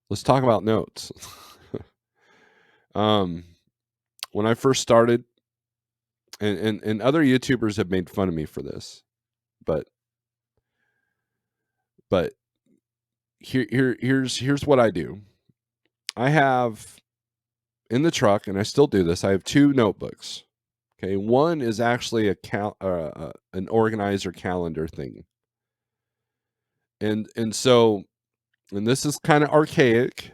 Let's talk about notes. When I first started, and other YouTubers have made fun of me for this, but but here's what I do. I have in the truck, and I still do this. I have two notebooks. Okay, one is actually an organizer calendar thing, and this is kind of archaic,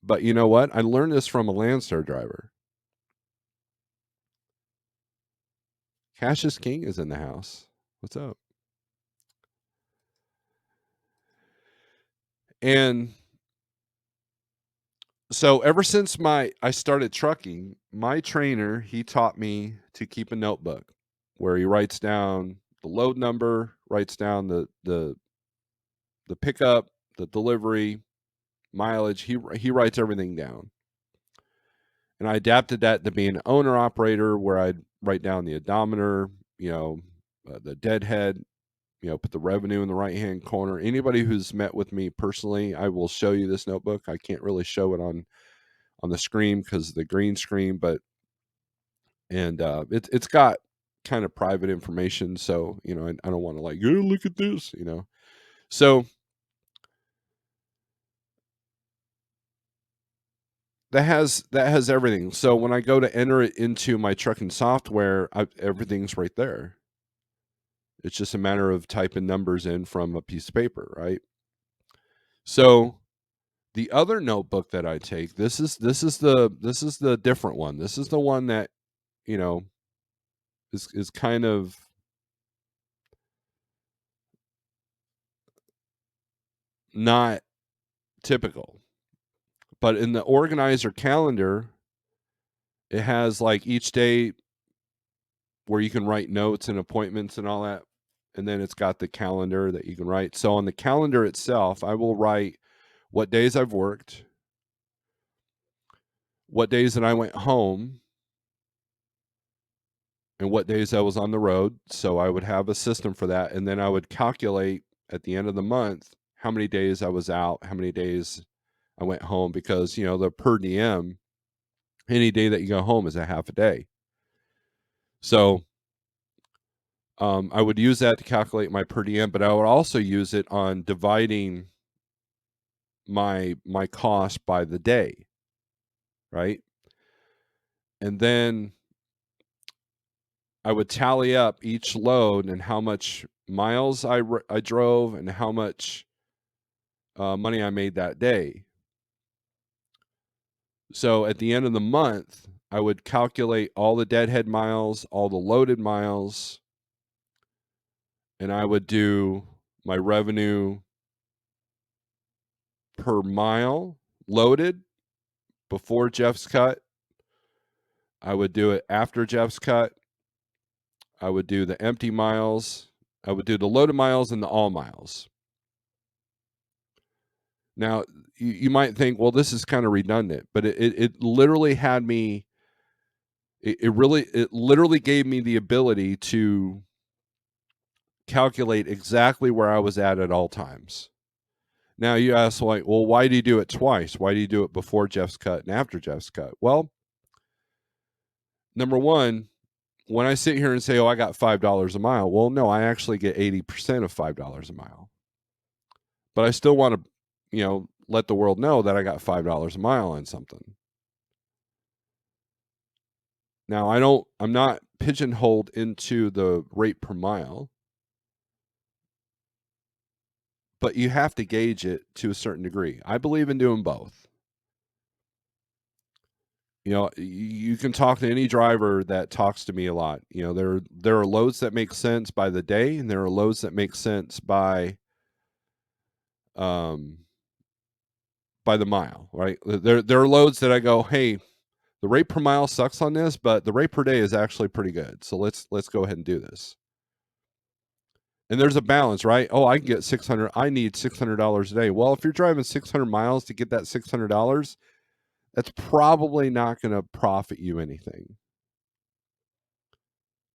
but you know what? I learned this from a Landstar driver. Cassius King is in the house. What's up? And so ever since I started trucking, my trainer, he taught me to keep a notebook where he writes down the load number, writes down the pickup, the delivery, mileage. He writes everything down. And I adapted that to being an owner operator where I'd write down the odometer, the deadhead, put the revenue in the right hand corner. Anybody who's met with me personally, I will show you this notebook. I can't really show it on the screen because of the green screen, but it's got kind of private information, so I don't want to like, oh, look at this. So that has everything. So when I go to enter it into my trucking software, everything's right there. It's just a matter of typing numbers in from a piece of paper, right? So the other notebook that I take, this is the different one. This is the one that you know is kind of not typical. But in the organizer calendar, it has like each day where you can write notes and appointments and all that. And then it's got the calendar that you can write. So on the calendar itself, I will write what days I've worked, what days that I went home, and what days I was on the road. So I would have a system for that. And then I would calculate at the end of the month how many days I was out, how many days I went home, because, the per diem, any day that you go home is a half a day. So I would use that to calculate my per diem, but I would also use it on dividing my cost by the day, right? And then I would tally up each load and how much miles I drove and how much money I made that day. So at the end of the month, I would calculate all the deadhead miles, all the loaded miles, and I would do my revenue per mile loaded before Jeff's cut. I would do it after Jeff's cut. I would do the empty miles. I would do the loaded miles and the all miles. Now, you might think, well, this is kind of redundant, but it literally had me. It literally gave me the ability to calculate exactly where I was at all times. Now you ask, like, well, why do you do it twice? Why do you do it before Jeff's cut and after Jeff's cut? Well, number one, when I sit here and say, oh, I got $5 a mile, well, no, I actually get 80% of $5 a mile. But I still want to, let the world know that I got $5 a mile on something. Now, I'm not pigeonholed into the rate per mile, but you have to gauge it to a certain degree. I believe in doing both. You can talk to any driver that talks to me a lot. There are loads that make sense by the day, and there are loads that make sense um by the mile, right? There are loads that I go, hey, the rate per mile sucks on this, but the rate per day is actually pretty good. So let's go ahead and do this. And there's a balance, right? Oh, I can get 600. I need $600 a day. Well, if you're driving 600 miles to get that $600, that's probably not going to profit you anything,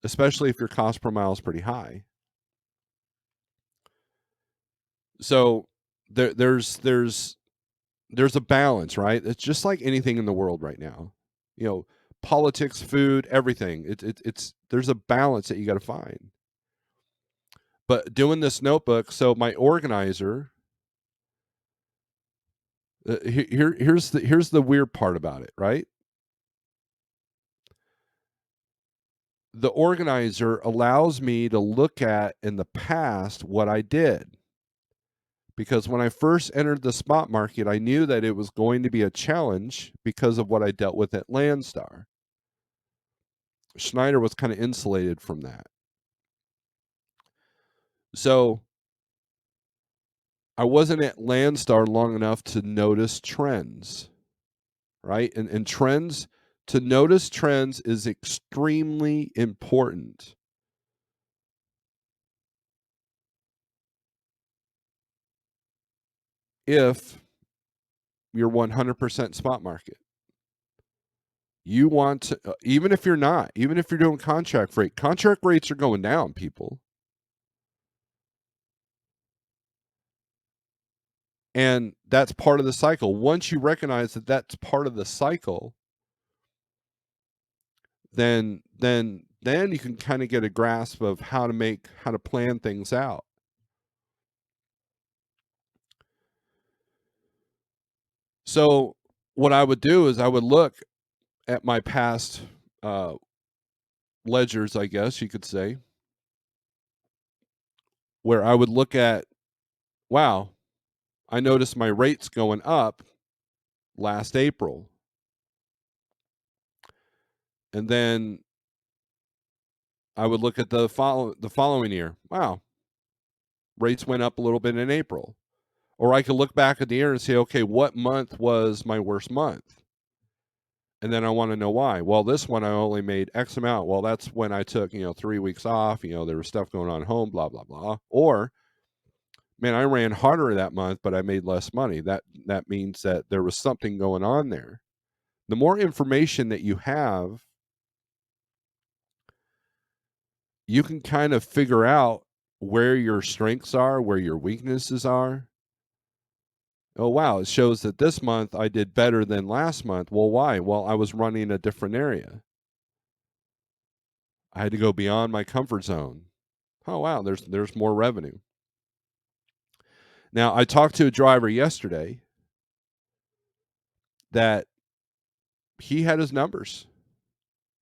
especially if your cost per mile is pretty high. So there's there's a balance, right? It's just like anything in the world right now. You know, politics, food, everything. It's there's a balance that you got to find. But doing this notebook, so my organizer, here's the weird part about it, right? The organizer allows me to look at in the past what I did. Because when I first entered the spot market, I knew that it was going to be a challenge because of what I dealt with at Landstar. Schneider was kind of insulated from that. So I wasn't at Landstar long enough to notice trends, right? And trends, to notice trends is extremely important. If you're 100% spot market, you want to, even if you're not, even if you're doing contract rates are going down, people. And that's part of the cycle. Once you recognize that that's part of the cycle, then you can kind of get a grasp of how to plan things out. So what I would do is I would look at my past uh, ledgers, I guess you could say, where I would look at, wow, I noticed my rates going up last April. And then I would look at the following year. Wow, rates went up a little bit in April. Or I could look back at the year and say, okay, what month was my worst month? And then I want to know why. Well, this one I only made X amount. Well, that's when I took, 3 weeks off. There was stuff going on at home, blah, blah, blah. Or, man, I ran harder that month, but I made less money. That means that there was something going on there. The more information that you have, you can kind of figure out where your strengths are, where your weaknesses are. Oh, wow, it shows that this month I did better than last month. Well, why? Well, I was running a different area. I had to go beyond my comfort zone. Oh, wow, there's more revenue. Now, I talked to a driver yesterday that he had his numbers.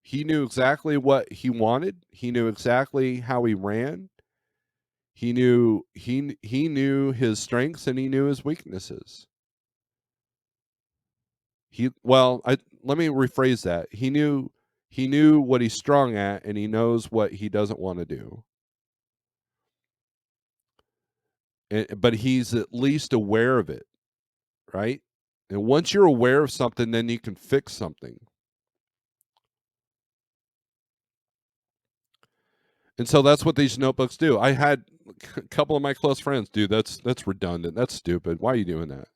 He knew exactly what he wanted. He knew exactly how he ran. He knew his strengths and he knew his weaknesses. Let me rephrase that. He knew what he's strong at and he knows what he doesn't want to do. But he's at least aware of it, right? And once you're aware of something, then you can fix something. And so that's what these notebooks do. I had a couple of my close friends, dude, that's redundant. That's stupid. Why are you doing that?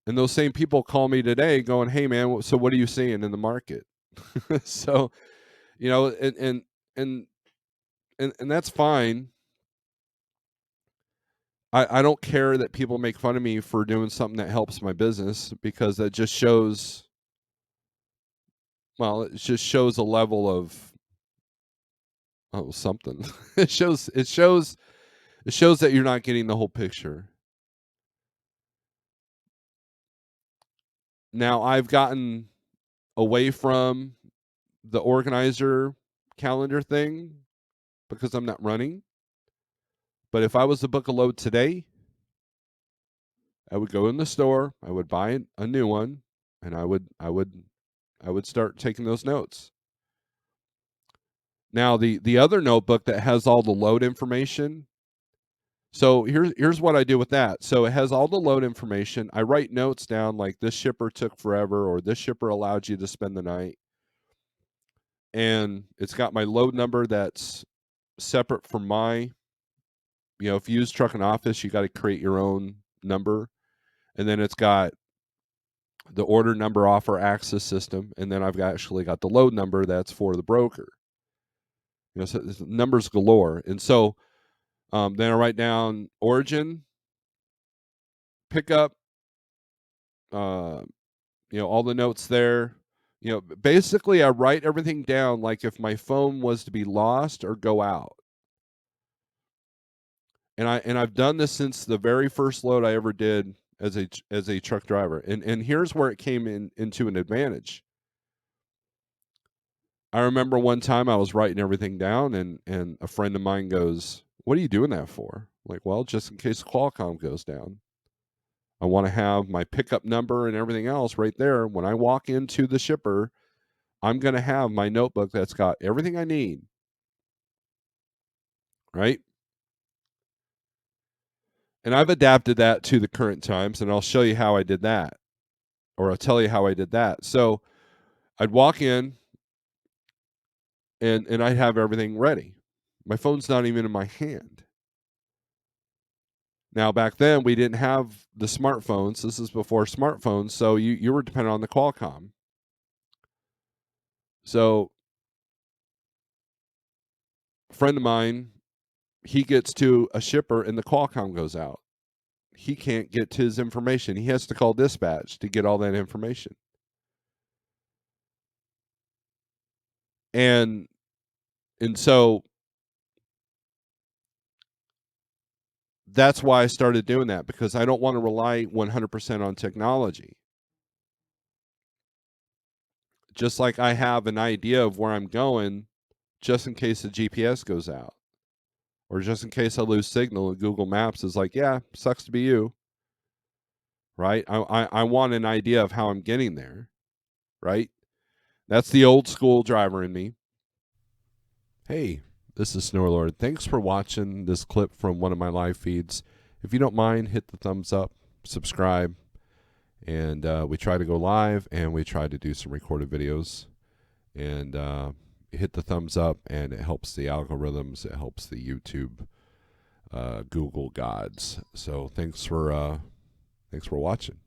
And those same people call me today going, "Hey man, so what are you seeing in the market?" So, and and and that's fine. I don't care that people make fun of me for doing something that helps my business because that just shows, well, it just shows a level of, oh, something. It shows that you're not getting the whole picture. Now, I've gotten away from the organizer calendar thing because I'm not running. But if I was to book a load today, I would go in the store, I would buy a new one, and I would start taking those notes. Now, the other notebook that has all the load information. So here's what I do with that. So it has all the load information. I write notes down like this shipper took forever or this shipper allowed you to spend the night. And it's got my load number that's separate from my, if you use Truck and Office, you got to create your own number. And then it's got the order number off our access system. And then actually got the load number that's for the broker. So it's numbers galore. And so then I write down origin, pickup, uh, all the notes there. Basically, I write everything down like if my phone was to be lost or go out. And I've done this since the very first load I ever did as a truck driver. And here's where it came into an advantage. I remember one time I was writing everything down, and a friend of mine goes, "What are you doing that for?" I'm like, well, just in case Qualcomm goes down. I want to have my pickup number and everything else right there. When I walk into the shipper, I'm going to have my notebook that's got everything I need, right? And I've adapted that to the current times, and I'll show you how I did that, or I'll tell you how I did that. So I'd walk in, and I'd have everything ready. My phone's not even in my hand. Now, back then, we didn't have the smartphones. This is before smartphones, so you were dependent on the Qualcomm. So a friend of mine, he gets to a shipper, and the Qualcomm goes out. He can't get to his information. He has to call dispatch to get all that information. And so that's why I started doing that, because I don't want to rely 100% on technology. Just like I have an idea of where I'm going, just in case the GPS goes out, or just in case I lose signal, and Google Maps is like, yeah, sucks to be you, right? I want an idea of how I'm getting there, right? That's the old school driver in me. Hey, this is Snorelord. Thanks for watching this clip from one of my live feeds. If you don't mind, hit the thumbs up, subscribe, and we try to go live, and we try to do some recorded videos. And hit the thumbs up, and it helps the algorithms. It helps the YouTube, Google gods. So thanks for watching.